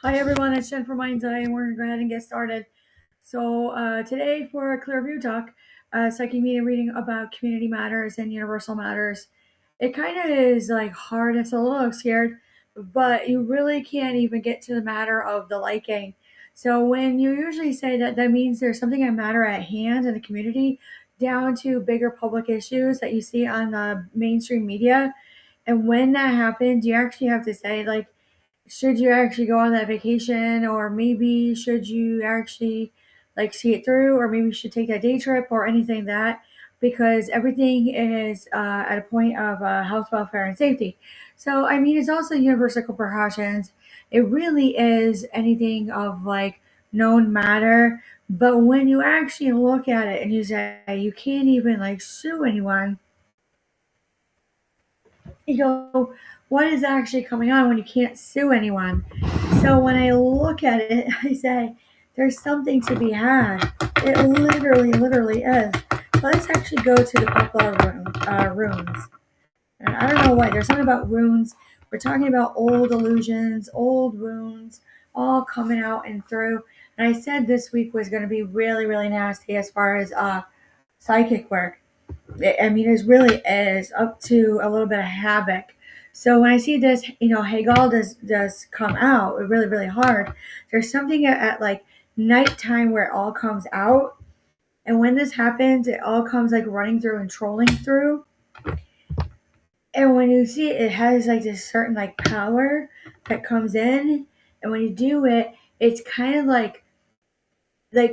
Hi everyone, it's Jen from Mind's Eye, and we're gonna go ahead and get started. Today for Clearview Talk, second meeting reading about community matters and universal matters. It kind of is like hard, it's a little scared, but you really can't even get to the matter of the liking. So when you usually say that, that means there's something that matter at hand in the community, down to bigger public issues that you see on the mainstream media. And when that happens, you actually have to say like, should you actually go on that vacation, or maybe should you actually like see it through, or maybe you should take that day trip or anything that, because everything is at a point of health, welfare, and safety. So I mean, it's also universal precautions. It really is anything of like known matter. But when you actually look at it and you say you can't even like sue anyone, you go, what is actually coming on when you can't sue anyone? So when I look at it, I say, there's something to be had. It literally is. So let's actually go to the popular runes. And I don't know why. There's something about runes. We're talking about old illusions, old runes, all coming out and through. And I said this week was going to be really nasty as far as psychic work. I mean, it really is up to a little bit of havoc. So when I see this, Hegel does come out really hard. There's something at like nighttime where it all comes out, and when this happens, it all comes like running through and trolling through. And when you see it, it has like this certain like power that comes in, and when you do it, it's kind of like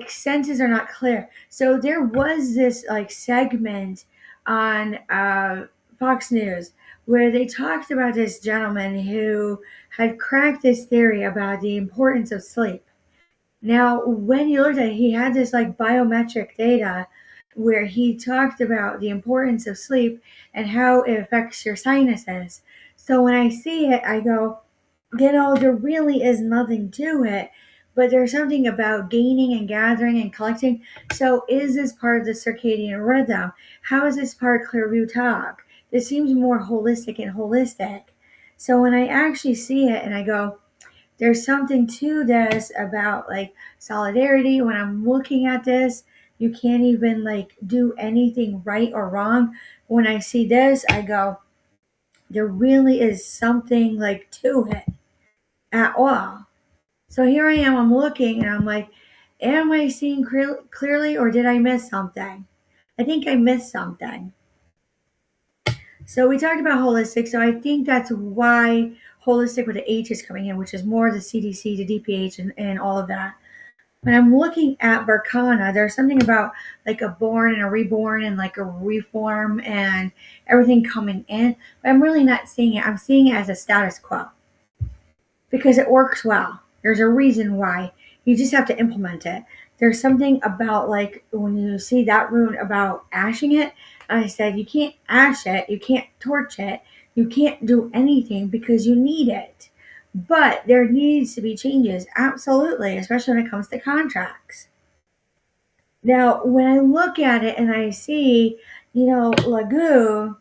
sentences are not clear. So there was this like segment on Fox News where they talked about this gentleman who had cracked this theory about the importance of sleep. Now, when you looked at it, he had this like biometric data where he talked about the importance of sleep and how it affects your sinuses. So when I see it, I go, there really is nothing to it, but there's something about gaining and gathering and collecting. So, is this part of the circadian rhythm? How is this part of Clearview Talk? This seems more holistic and holistic. So, when I actually see it and I go, there's something to this about like solidarity. When I'm looking at this, you can't even like do anything right or wrong. When I see this, I go, there really is something like to it at all. So here I am, I'm looking and I'm like, am I seeing clearly, or did I miss something? I think I missed something. So we talked about holistic. So I think that's why holistic with the H is coming in, which is more the CDC, the DPH, and all of that. When I'm looking at Berkana, there's something about like a born and a reborn and like a reform and everything coming in. But I'm really not seeing it. I'm seeing it as a status quo because it works well. There's a reason why. You just have to implement it. There's something about like when you see that rune about ashing it, I said you can't ash it, you can't torch it, you can't do anything because you need it. But there needs to be changes, absolutely, especially when it comes to contracts. Now, when I look at it and I see, Lagoon,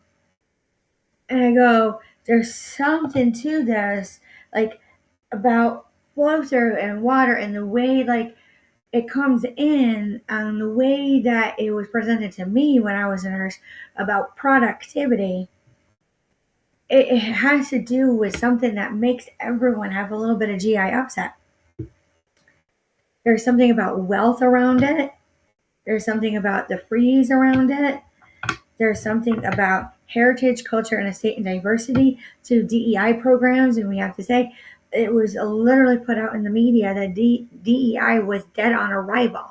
and I go, there's something to this, like about flow through and water and the way like it comes in and the way that it was presented to me when I was a nurse about productivity. It has to do with something that makes everyone have a little bit of GI upset. There's something about wealth around it. There's something about the freeze around it. There's something about heritage, culture, and estate and diversity to DEI programs. And we have to say, it was literally put out in the media that DEI was dead on arrival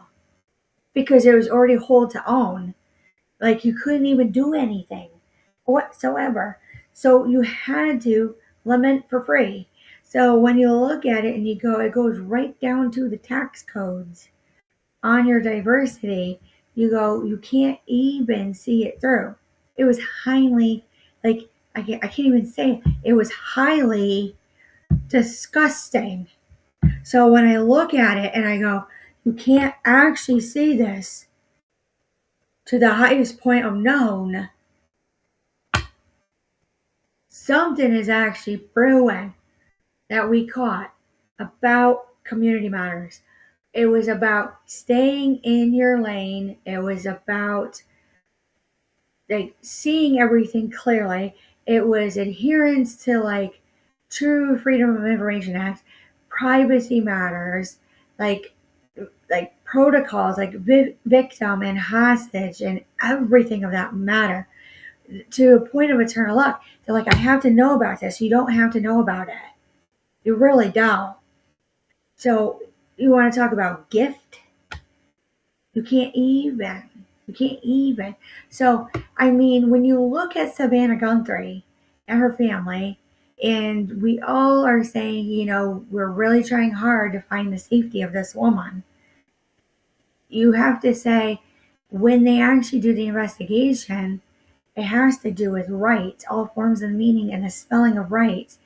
because it was already hold to own. Like you couldn't even do anything whatsoever. So you had to lament for free. So when you look at it and you go, it goes right down to the tax codes on your diversity. You go, you can't even see it through. It was highly, like, I can't even say it. It was highly disgusting. So when I look at it and I go, you can't actually see this to the highest point of known, something is actually brewing that we caught. about community matters. It was about staying in your lane. It was about like seeing everything clearly. It was adherence to like true Freedom of Information Act, privacy matters, like protocols, like victim and hostage and everything of that matter to a point of eternal luck. They're like, I have to know about this. You don't have to know about it. You really don't. So you want to talk about gift? You can't even. You can't even. So, I mean, when you look at Savannah Guthrie and her family, and we all are saying, we're really trying hard to find the safety of this woman, you have to say, when they actually do the investigation, it has to do with rights, all forms of meaning, and the spelling of rights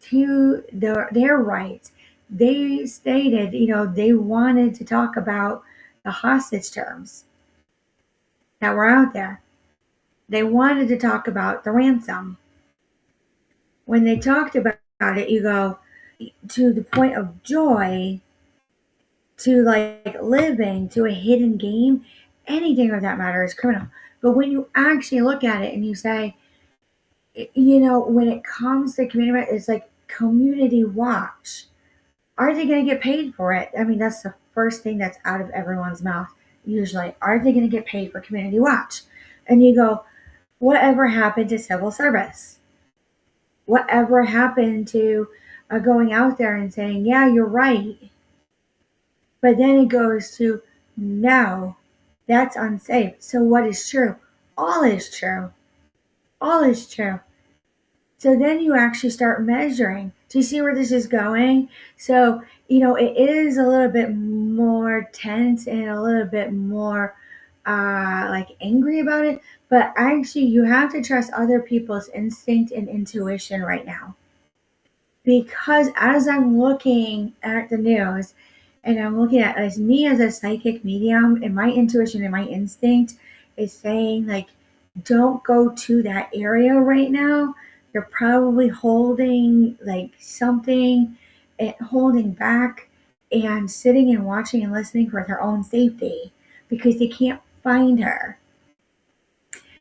to their rights. They stated, they wanted to talk about the hostage terms that were out there. They wanted to talk about the ransom. When they talked about it, you go to the point of joy, to like living, to a hidden game, anything of that matter is criminal. But when you actually look at it and you say, when it comes to community, it's like community watch. Are they going to get paid for it? I mean, that's the first thing that's out of everyone's mouth. Usually, are they going to get paid for community watch? And you go, whatever happened to civil service? Whatever happened to going out there and saying, yeah, you're right. But then it goes to, no, that's unsafe. So what is true? All is true. All is true. So then you actually start measuring. Do you see where this is going? So, it is a little bit more tense and a little bit more like angry about it. But actually, you have to trust other people's instinct and intuition right now. Because as I'm looking at the news and I'm looking at as me as a psychic medium and my intuition and my instinct is saying, like, don't go to that area right now. You're probably holding like something and holding back and sitting and watching and listening for their own safety because they can't find her.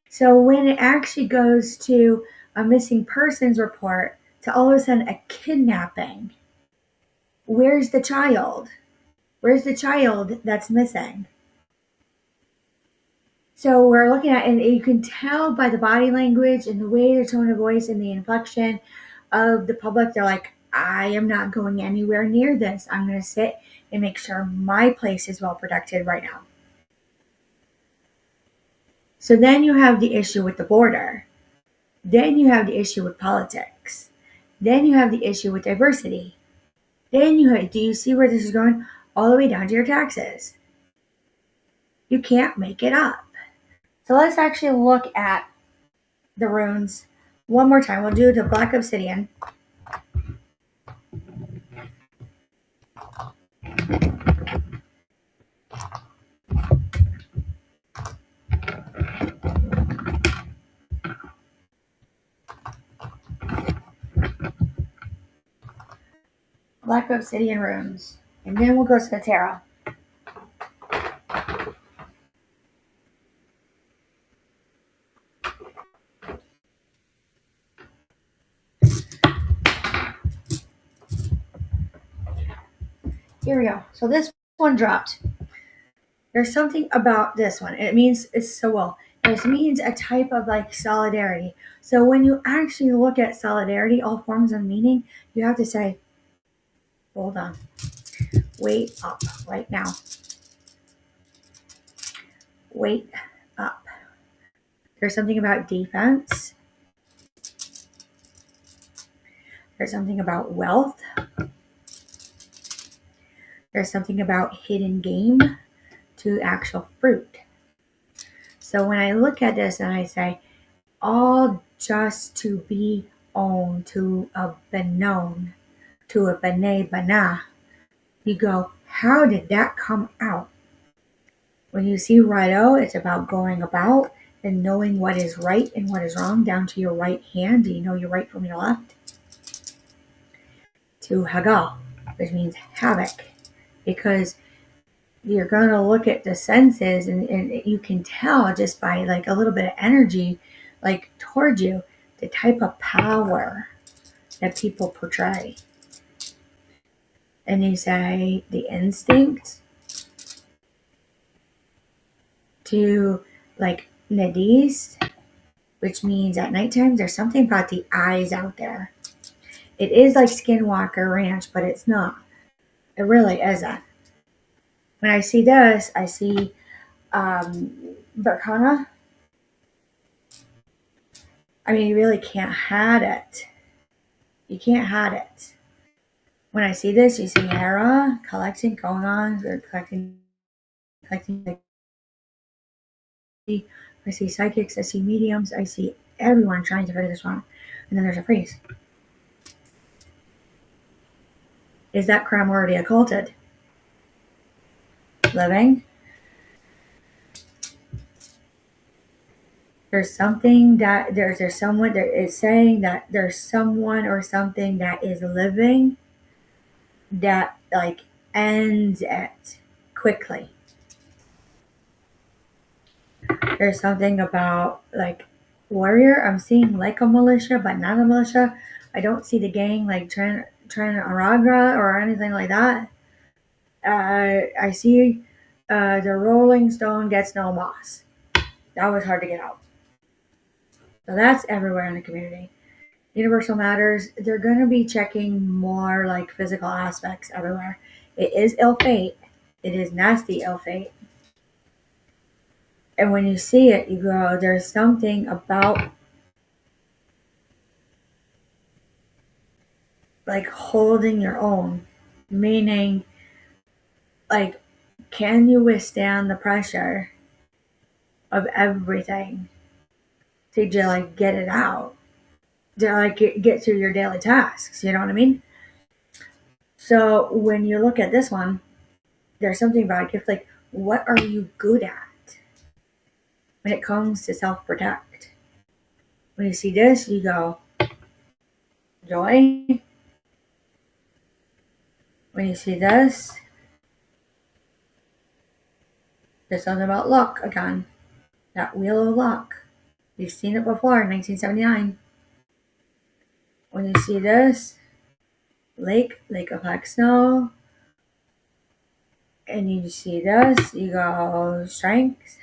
So when it actually goes to a missing persons report to all of a sudden a kidnapping, where's the child? Where's the child that's missing? So we're looking at, and you can tell by the body language and the way, the tone of voice and the inflection of the public, they're like, I am not going anywhere near this. I'm going to sit and make sure my place is well protected right now. So then you have the issue with the border. Then you have the issue with politics. Then you have the issue with diversity. Then do you see where this is going? All the way down to your taxes. You can't make it up. So let's actually look at the runes one more time. We'll do the Black Obsidian. Black Obsidian runes. And then we'll go to the tarot. Here we go. So this one dropped. There's something about this one. It means it's so well. It means a type of like solidarity. So when you actually look at solidarity, all forms of meaning, you have to say, hold on. Wait up right now. Wait up. There's something about defense. There's something about wealth. There's something about hidden game to actual fruit. So when I look at this and I say, all just to be owned, to have been known, to a b'nai b'na, you go, how did that come out? When you see righto, it's about going about and knowing what is right and what is wrong down to your right hand. Do you know your right from your left? To hagal. which means havoc, because you're going to look at the senses, and you can tell just by like a little bit of energy, like towards you, the type of power that people portray. And you say the instinct to like nadis, which means at nighttime there's something about the eyes out there. It is like Skinwalker Ranch, but it's not. It really isn't. When I see this, I see Berkana. I mean, you really can't hide it. You can't hide it. When I see this, you see Hera collecting, going on, they're collecting. I see psychics, I see mediums, I see everyone trying to figure this out. And then there's a priest. Is that crime already occulted? Living? There's something that there's someone that is saying that there's someone or something that is living that like ends it quickly. There's something about like warrior. I'm seeing like a militia, but not a militia. I don't see the gang like Tran Aragra or anything like that. I see the Rolling Stone gets no moss. That was hard to get out. So that's everywhere in the community. Universal Matters, they're going to be checking more like physical aspects everywhere. It is ill fate. It is nasty ill fate. And when you see it, you go, there's something about like holding your own, meaning like, can you withstand the pressure of everything to just like get it out, to like get through your daily tasks? You know what I mean? So when you look at this one, there's something about a gift like, what are you good at when it comes to self-protect? When you see this, you go, joy. When you see this, there's something about luck again. That wheel of luck. You've seen it before in 1979. When you see this, lake of black snow, and you see this, you go strength.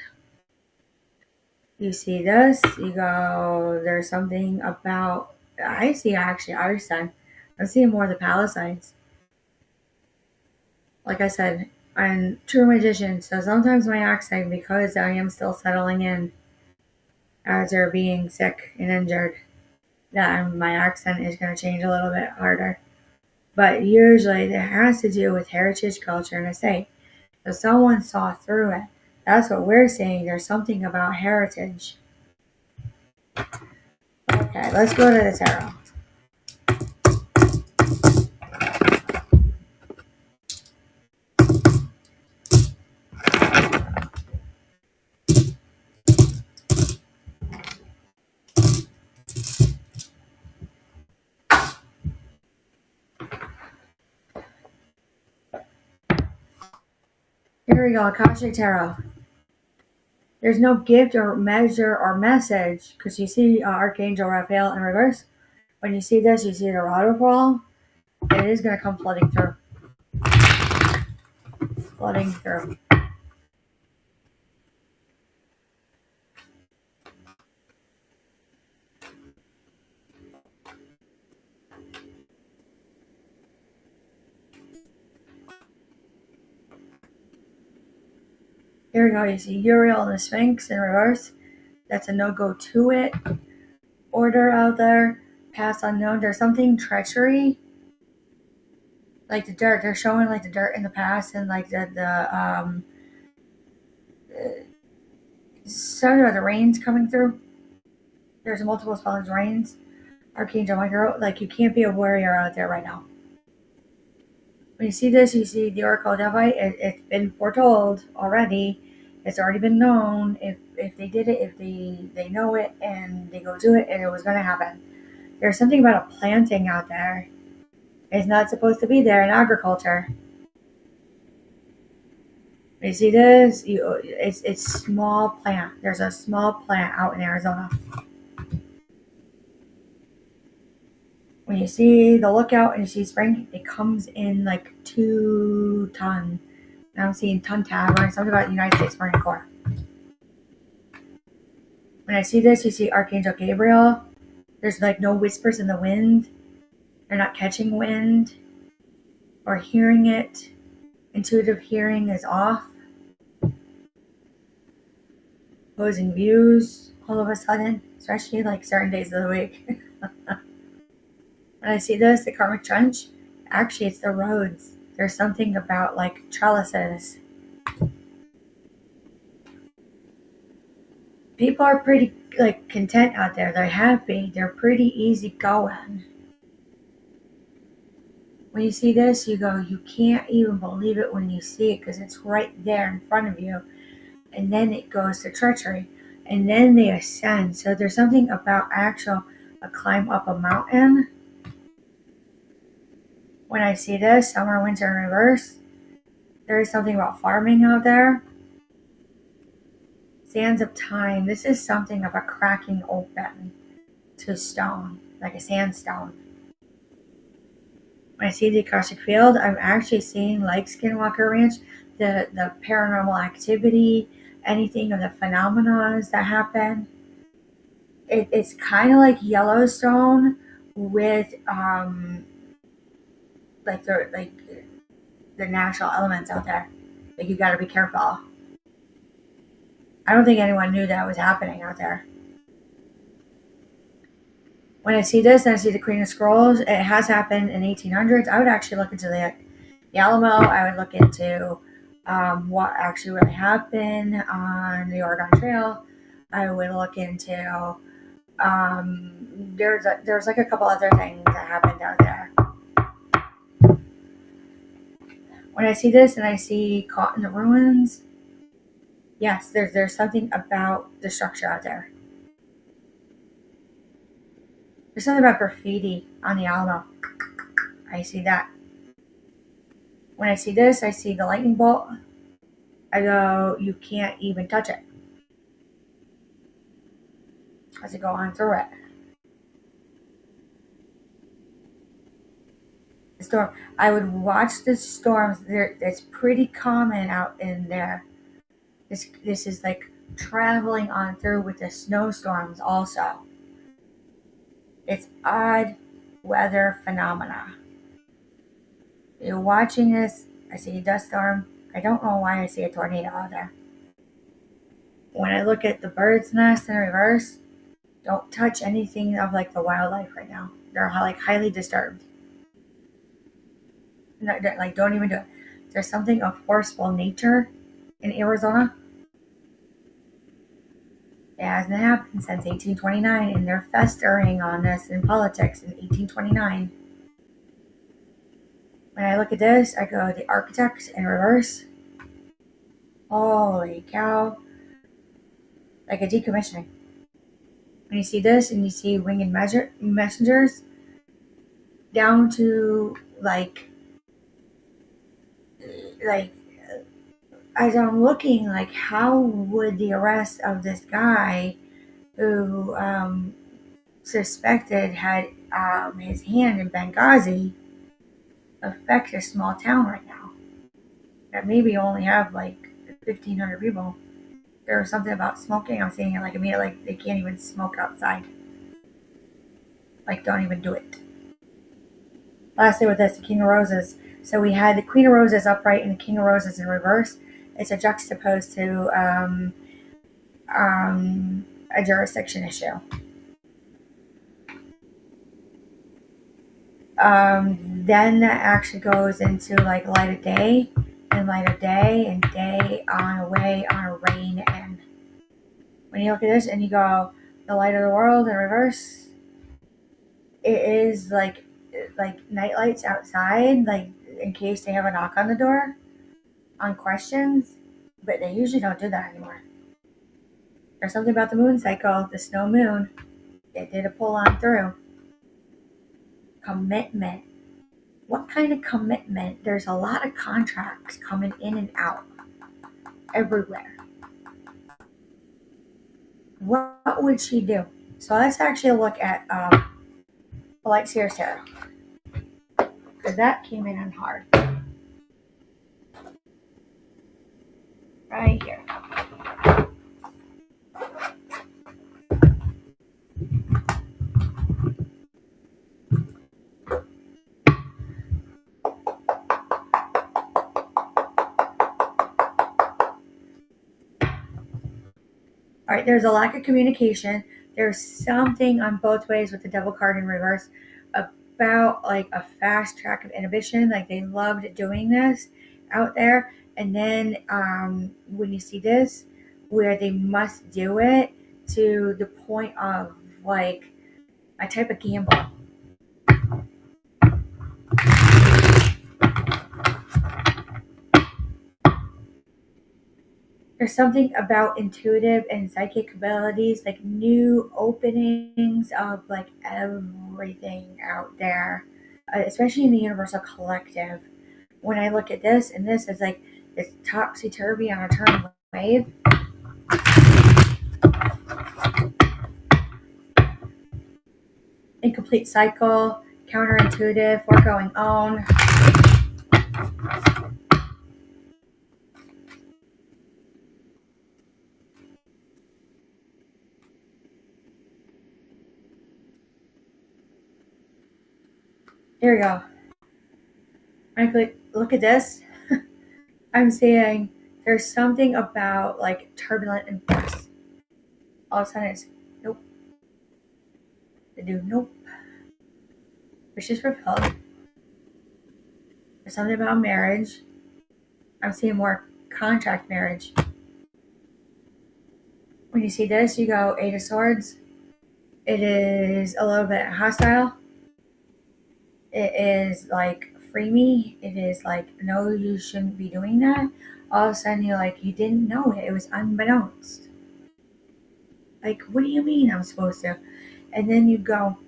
You see this, you go, there's something about, I see actually Arson. I'm seeing more of the Palisades. Like I said, I'm true magician, so sometimes my accent, because I am still settling in as they're being sick and injured, that my accent is going to change a little bit harder. But usually it has to do with heritage, culture, and estate. So someone saw through it. That's what we're saying. There's something about heritage. Okay, let's go to the tarot. Here we go, Akashic Tarot. There's no gift or measure or message, because you see Archangel Raphael in reverse. When you see this, you see the waterfall. It is going to come flooding through. Flooding through. Here we go. You see Uriel and the Sphinx in reverse. That's a no-go to it. Order out there. Past unknown. There's something treachery. Like the dirt. They're showing like the dirt in the past, and like something about the rains coming through. There's multiple spellings. Rains. Archangel Michael. Like, you can't be a warrior out there right now. When you see this, you see the Oracle Delphi. It's been foretold already. It's already been known. If they did it, if they know it and they go do it, and it was going to happen. There's something about a planting out there. It's not supposed to be there in agriculture. You see this? It's small plant. There's a small plant out in Arizona. When you see the lookout and you see spring, it comes in like 2 ton. Now I'm seeing ton tab or something about the United States Marine Corps. When I see this, you see Archangel Gabriel. There's like no whispers in the wind. They're not catching wind or hearing it. Intuitive hearing is off. Opposing views all of a sudden, especially like certain days of the week. When I see this, the karmic trench, actually it's the roads. There's something about like trellises. People are pretty like content out there. They're happy. They're pretty easy going. When you see this, you go, you can't even believe it when you see it because it's right there in front of you. And then it goes to treachery. And then they ascend. So there's something about a climb up a mountain. When I see this, summer, winter in reverse, there is something about farming out there. Sands of time. This is something of a cracking open to stone, like a sandstone. When I see the Akashic Field, I'm actually seeing, like Skinwalker Ranch, the paranormal activity, anything of the phenomena that happen. It's kind of like Yellowstone with like the natural elements out there. Like you got to be careful. I don't think anyone knew that was happening out there. When I see this and I see the Queen of Scrolls, it has happened in 1800s. I would actually look into the Alamo. I would look into what actually really happened on the Oregon Trail. I would look into there's like a couple other things that happened out there. When I see this and I see Caught in the Ruins, yes, there's something about the structure out there. There's something about graffiti on the Alamo. I see that. When I see this, I see the lightning bolt. I go, you can't even touch it. As I go on through it. The storm. I would watch the storms. It's pretty common out in there. This is like traveling on through with the snowstorms also. It's odd weather phenomena. You're watching this, I see a dust storm. I don't know why I see a tornado out there. When I look at the bird's nest in reverse, don't touch anything of like the wildlife right now. They're like highly disturbed. No, like don't even do it. There's something of forceful nature in Arizona. It hasn't happened since 1829, and they're festering on this in politics in 1829. When I look at this, I go, the architect in reverse. Holy cow. Like a decommissioning. When you see this and you see winged messengers, down to like as I'm looking, like how would the arrest of this guy who suspected had his hand in Benghazi affect a small town right now that maybe only have like 1,500 people? There was something about smoking. I'm seeing it like immediately, like they can't even smoke outside. Like don't even do it. Lastly with this, the King of Roses. So we had the Queen of Roses upright and the King of Roses in reverse. It's a juxtaposed to a jurisdiction issue. Then that actually goes into like light of day and light of day and day on a way on a rain end. When you look at this and you go, the light of the world in reverse, it is like night lights outside, like in case they have a knock on the door on questions, but they usually don't do that anymore. There's something about the moon cycle, the snow moon, it did a pull on through. Commitment. What kind of commitment? There's a lot of contracts coming in and out everywhere. What would she do? So let's actually look at like Sears Tarot, because that came in on hard right here. All right, there's a lack of communication. There's something on both ways with the Devil card in reverse about like a fast track of inhibition. Like they loved doing this out there. And then when you see this, where they must do it to the point of like a type of gamble. There's something about intuitive and psychic abilities, like new openings of like everything out there, especially in the universal collective. When I look at this, and this is like this topsy turvy on a turning wave. Incomplete cycle, counterintuitive, we're going on. Here we go. Frankly, look at this. I'm saying there's something about like turbulent and force. All of a sudden it's nope. They do nope. Wishes fulfilled. There's something about marriage. I'm seeing more contract marriage. When you see this, you go Eight of Swords. It is a little bit hostile. It is like free me. It is like no, you shouldn't be doing that. All of a sudden you're like you didn't know it. It was unbeknownst. Like what do you mean I'm supposed to? And then you go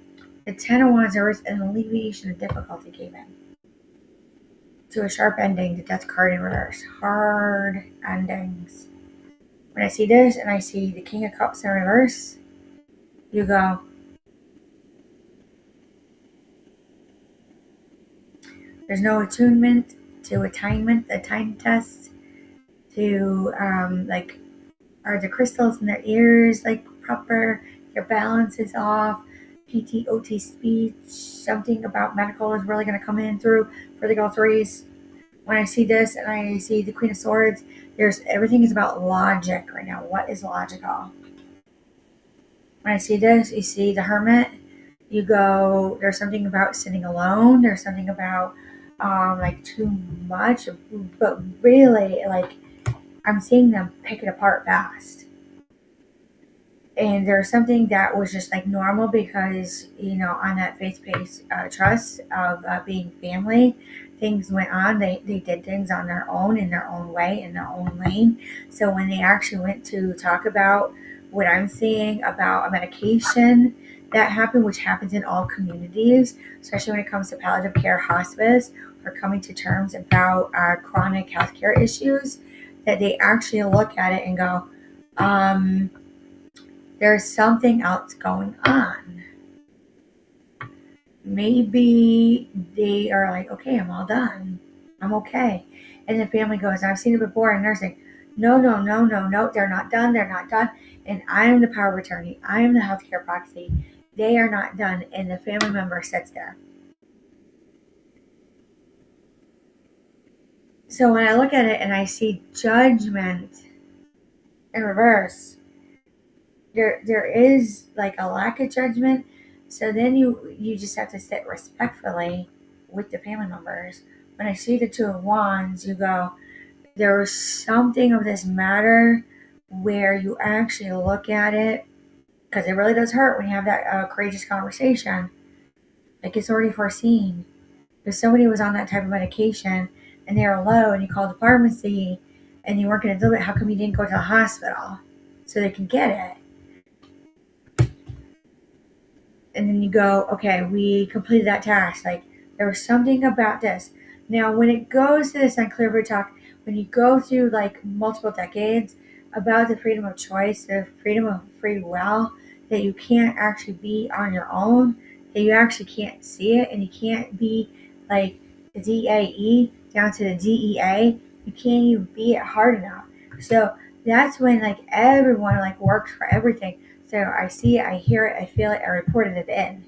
the Ten of Wands reverse and alleviation of difficulty came in. To a sharp ending, the Death card in reverse. Hard endings. When I see this and I see the King of Cups in reverse, you go, there's no attunement to attainment, the time test, to like, are the crystals in their ears like proper? Your balance is off. PTOT speech, something about medical is really going to come in through for the threes. When I see this and I see the Queen of Swords, there's everything is about logic right now. What is logical? When I see this, you see the Hermit. You go. There's something about sitting alone. There's something about like too much, but really like I'm seeing them pick it apart fast. And there's something that was just like normal because on that faith-based trust of being family, things went on. They did things on their own in their own way in their own lane. So when they actually went to talk about what I'm seeing about a medication that happened, which happens in all communities, especially when it comes to palliative care, hospice, or coming to terms about chronic healthcare issues, that they actually look at it and go, there's something else going on. Maybe they are like, okay, I'm all done. I'm okay. And the family goes, I've seen it before in nursing. No, they're not done. They're not done. And I am the power of attorney. I am the healthcare proxy. They are not done. And the family member sits there. So when I look at it and I see judgment in reverse, there is like a lack of judgment. So then you just have to sit respectfully with the family members. When I see the Two of Wands, you go, there was something of this matter where you actually look at it, because it really does hurt when you have that courageous conversation. Like it's already foreseen. If somebody was on that type of medication and they were low and you called the pharmacy and you weren't going to do it, how come you didn't go to the hospital so they can get it? And then you go, okay, we completed that task. Like, There was something about this. Now, when it goes to this on Clearview Talk, when you go through like multiple decades about the freedom of choice, the freedom of free will, that you can't actually be on your own, that you actually can't see it, and you can't be like the DAE down to the DEA, you can't even be it hard enough. So that's when like everyone like works for everything. So I see it, I hear it, I feel it, I reported it in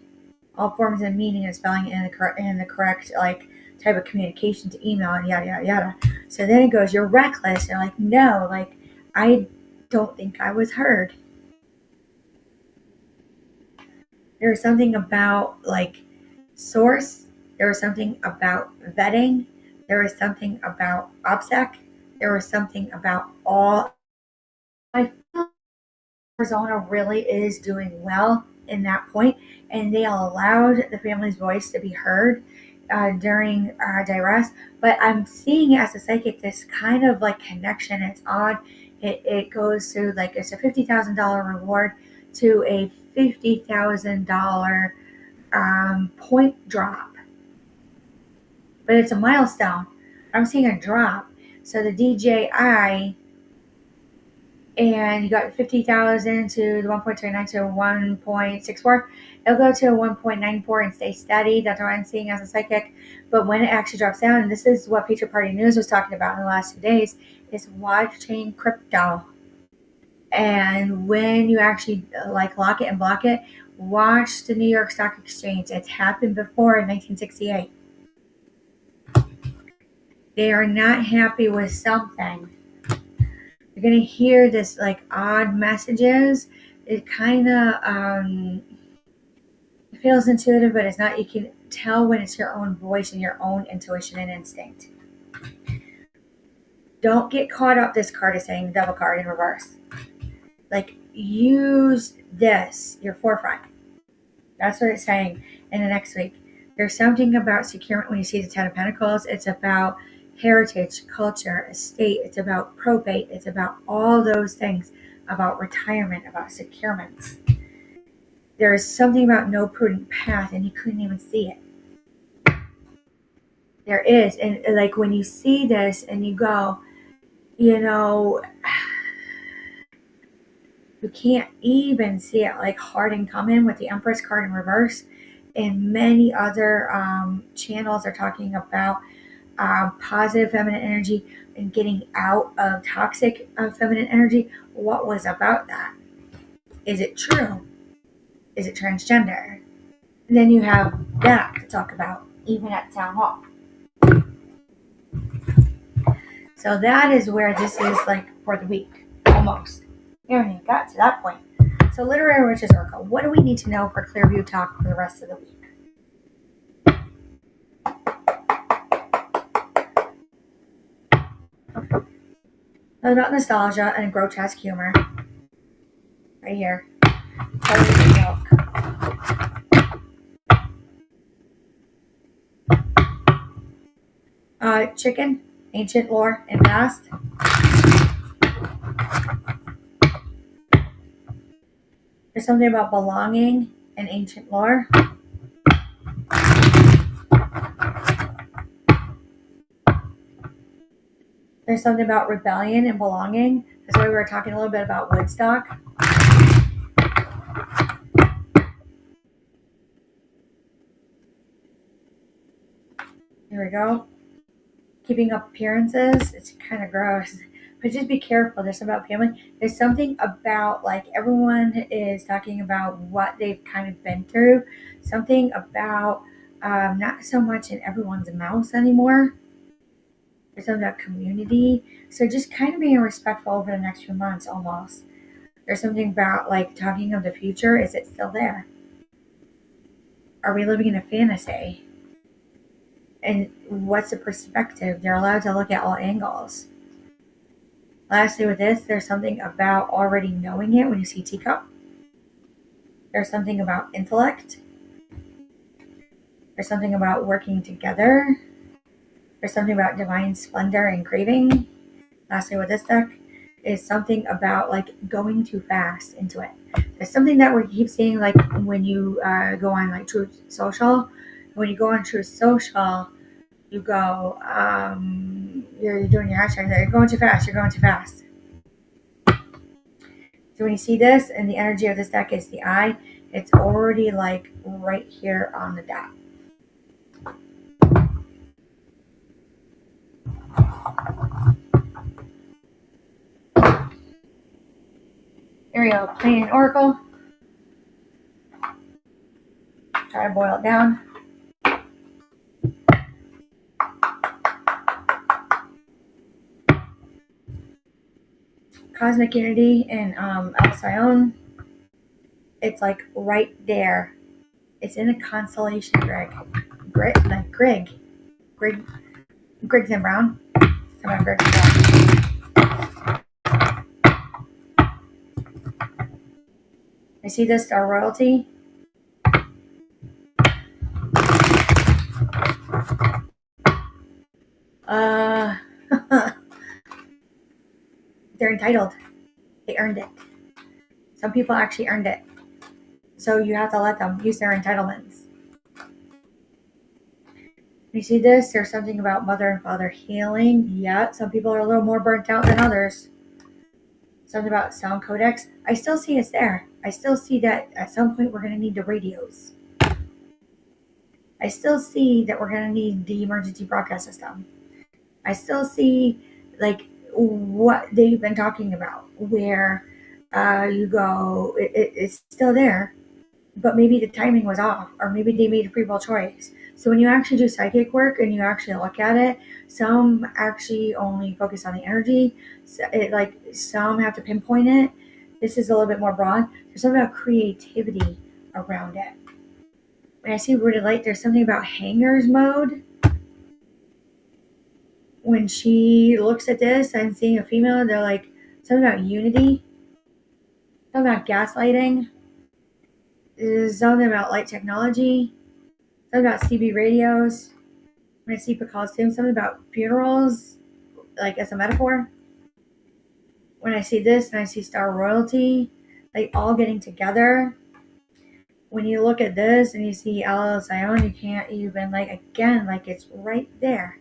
all forms and meaning and spelling in the correct like type of communication to email and yada yada yada. So then it goes, you're reckless. They're like, no, like I don't think I was heard. There was something about like source. There was something about vetting. There was something about OPSEC. There was something about all. I feel Arizona really is doing well in that point, and they allowed the family's voice to be heard during duress. But I'm seeing it as a psychic, this kind of like connection. It's odd. It goes to like it's a $50,000 reward to a $50,000 point drop, but it's a milestone. I'm seeing a drop. So the DJI, and you got 50,000 to the 1.39 to 1.64. It'll go to 1.94 and stay steady. That's what I'm seeing as a psychic. But when it actually drops down, and this is what Future Party News was talking about in the last 2 days, is watching crypto. And when you actually like lock it and block it, watch the New York Stock Exchange. It's happened before in 1968. They are not happy with something. You're going to hear this like odd messages. It kind of it feels intuitive, but it's not. You can tell when it's your own voice and your own intuition and instinct. Don't get caught up. This card is saying double card in reverse. Like use this, your forefront. That's what it's saying in the next week. There's something about securement when you see the Ten of Pentacles. It's about heritage, culture, estate. It's about probate. It's about all those things, about retirement, about securements. There's something about no prudent path, and you couldn't even see it. There is. And like when you see this and you go, you know, you can't even see it, like Harding come in with the Empress card in reverse. And many other channels are talking about positive feminine energy and getting out of toxic feminine energy. What was about that? Is it true? Is it transgender? And then you have that to talk about, even at town hall. So that is where this is like for the week, almost. You haven't even got to that point. So Literary Witches Oracle, what do we need to know for Clearview Talk for the rest of the week? About nostalgia and grotesque humor. Right here. Chicken, ancient lore, and past. There's something about belonging and ancient lore. There's something about rebellion and belonging. That's why we were talking a little bit about Woodstock. Here we go. Keeping up appearances. It's kind of gross. But just be careful. There's something about family. There's something about like everyone is talking about what they've kind of been through. Something about not so much in everyone's mouth anymore. There's something about community. So just kind of being respectful over the next few months almost. There's something about like talking of the future. Is it still there? Are we living in a fantasy? And what's the perspective? They're allowed to look at all angles. Lastly, with this, there's something about already knowing it when you see teacup. There's something about intellect. There's something about working together. There's something about divine splendor and craving. Lastly, with this deck, is something about like going too fast into it. There's something that we keep seeing like when you go on like Truth Social. When you go on True Social, you go, you're doing your hashtag there. You're going too fast. You're going too fast. So when you see this, and the energy of this deck is the eye, it's already like right here on the dot. Here we go, playing an oracle. Try to boil it down. Cosmic Unity and Alcyone. It's like right there. It's in a constellation, Greg. Griggs and Brown. Come on, Griggs and Brown. I see this Star Royalty. They're entitled. They earned it. Some people actually earned it. So you have to let them use their entitlements. You see this? There's something about mother and father healing. Yeah, some people are a little more burnt out than others. Something about sound codecs. I still see it's there. I still see that at some point we're going to need the radios. I still see that we're going to need the emergency broadcast system. I still see like what they've been talking about, where you go, it's still there, but maybe the timing was off, or maybe they made a free will choice. So when you actually do psychic work and you actually look at it, some actually only focus on the energy. So some have to pinpoint it. This is a little bit more broad. There's something about creativity around it. When I see rooted light, there's something about hangers mode. When she looks at this, I'm seeing a female. They're like something about unity, something about gaslighting. There's something about light technology, something about CB radios. When I see Pical's tomb, something about funerals, like as a metaphor. When I see this and I see Star Royalty, like all getting together. When you look at this and you see Alcyone, you can't even it's right there.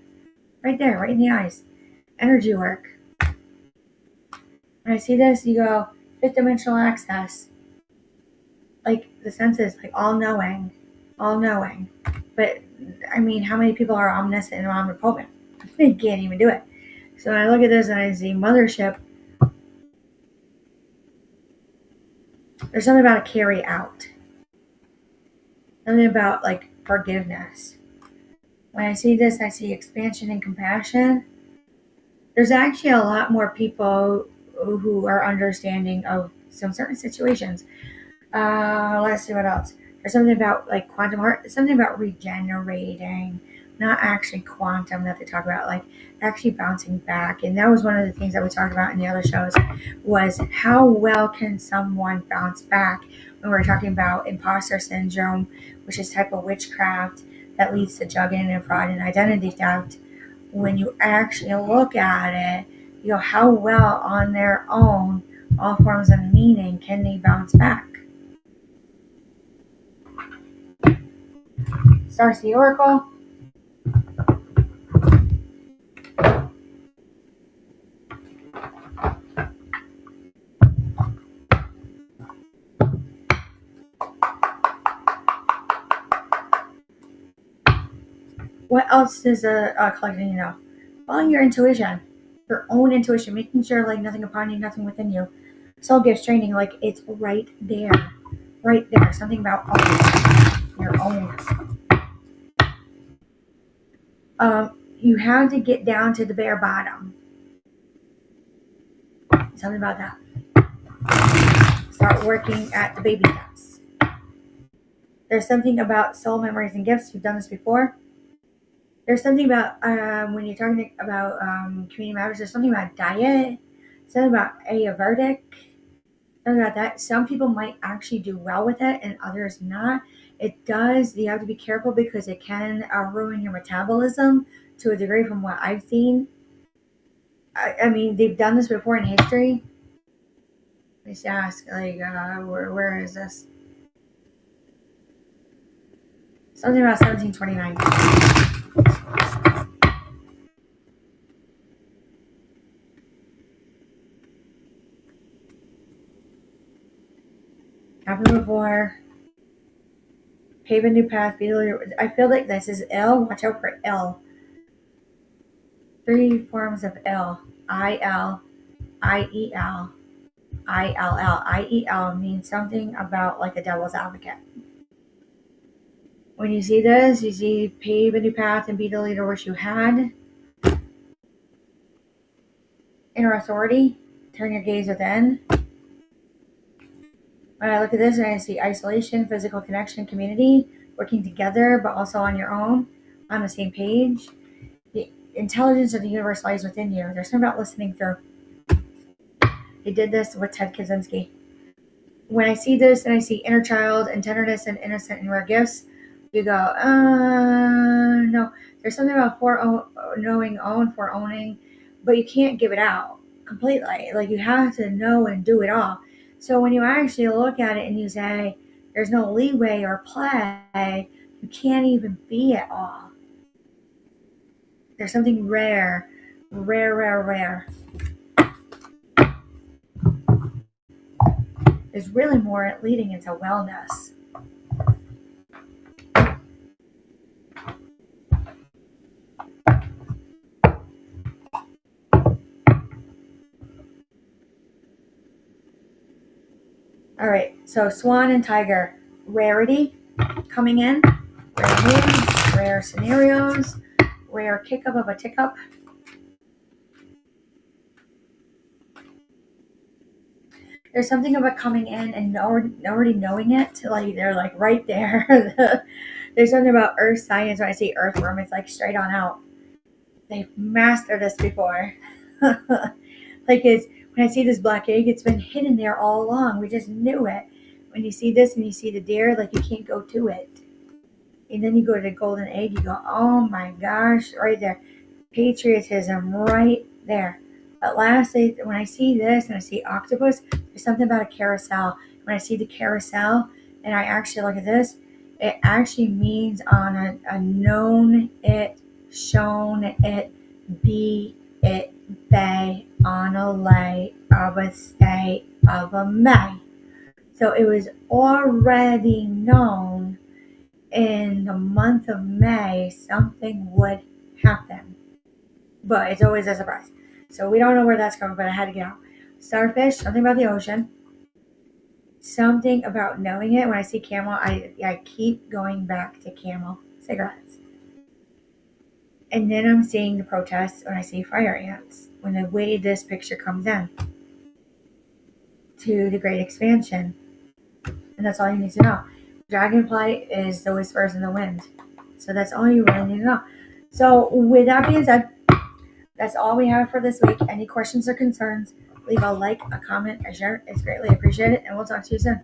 Right there, right in the eyes. Energy work. When I see this, you go, fifth dimensional access. Like the senses, like all knowing. But I mean, how many people are omniscient and omnipotent? They can't even do it. So when I look at this and I see mothership, there's something about a carry out. Something about like forgiveness. When I see this, I see expansion and compassion. There's actually a lot more people who are understanding of some certain situations. Let's see what else. There's something about like quantum heart, something about regenerating, not actually quantum that they talk about, like actually bouncing back. And that was one of the things that we talked about in the other shows, was how well can someone bounce back when we're talking about imposter syndrome, which is type of witchcraft that leads to jugging and fraud and identity theft. When you actually look at it, you know, how well on their own, all forms of meaning, can they bounce back? Starseed Oracle. What else does a collector need to know? Following your intuition, your own intuition, making sure like nothing upon you, nothing within you. Soul gifts training, like it's right there. Right there. Something about your own. You have to get down to the bare bottom. Something about that. Start working at the baby steps. There's something about soul memories and gifts. You've done this before. There's something about when you're talking about community matters. There's something about diet. Something about Ayurvedic. Something about that. Some people might actually do well with it, and others not. It does. You have to be careful because it can ruin your metabolism to a degree, from what I've seen. I mean, they've done this before in history. Let me just ask, like, where is this? Something about 1729. Happened before. Pave a new path. Be the leader. I feel like this is L. Watch out for L. 3 forms of L. I-L. I-E-L. I-L-L. I-E-L means something about like a devil's advocate. When you see this, you see pave a new path and be the leader which you had. Inner authority. Turn your gaze within. When I look at this and I see isolation, physical connection, community, working together, but also on your own, on the same page. The intelligence of the universe lies within you. There's something about listening through. They did this with Ted Kaczynski. When I see this and I see inner child and tenderness and innocent and rare gifts, you go, no. There's something about foreowning, but you can't give it out completely. Like you have to know and do it all. So when you actually look at it and you say, there's no leeway or play, you can't even be it all. There's something rare. There's really more leading into wellness. All right, so Swan and Tiger, rarity coming in, rare moods, rare scenarios, rare kick up of a tick up. There's something about coming in and already knowing it, like they're like right there. There's something about earth science. When I say earthworm, it's like straight on out. They've mastered this before. Like it's when I see this black egg, it's been hidden there all along. We just knew it. When you see this and you see the deer, like you can't go to it. And then you go to the golden egg, you go, oh my gosh, right there. Patriotism right there. But lastly, when I see this and I see octopus, there's something about a carousel. When I see the carousel and I actually look at this, it actually means on a known it, shown it, be it, bay, on a lay, of a stay, of a may. So it was already known in the month of May something would happen. But it's always a surprise. So we don't know where that's coming, but I had to get out. Starfish, something about the ocean. Something about knowing it. When I see camel, I keep going back to camel cigarettes. And then I'm seeing the protests when I see fire ants. When the way this picture comes in to the great expansion. And that's all you need to know. Dragonfly is the whispers in the wind. So that's all you really need to know. So with that being said, that's all we have for this week. Any questions or concerns, leave a like, a comment, a share. It's greatly appreciated, and we'll talk to you soon.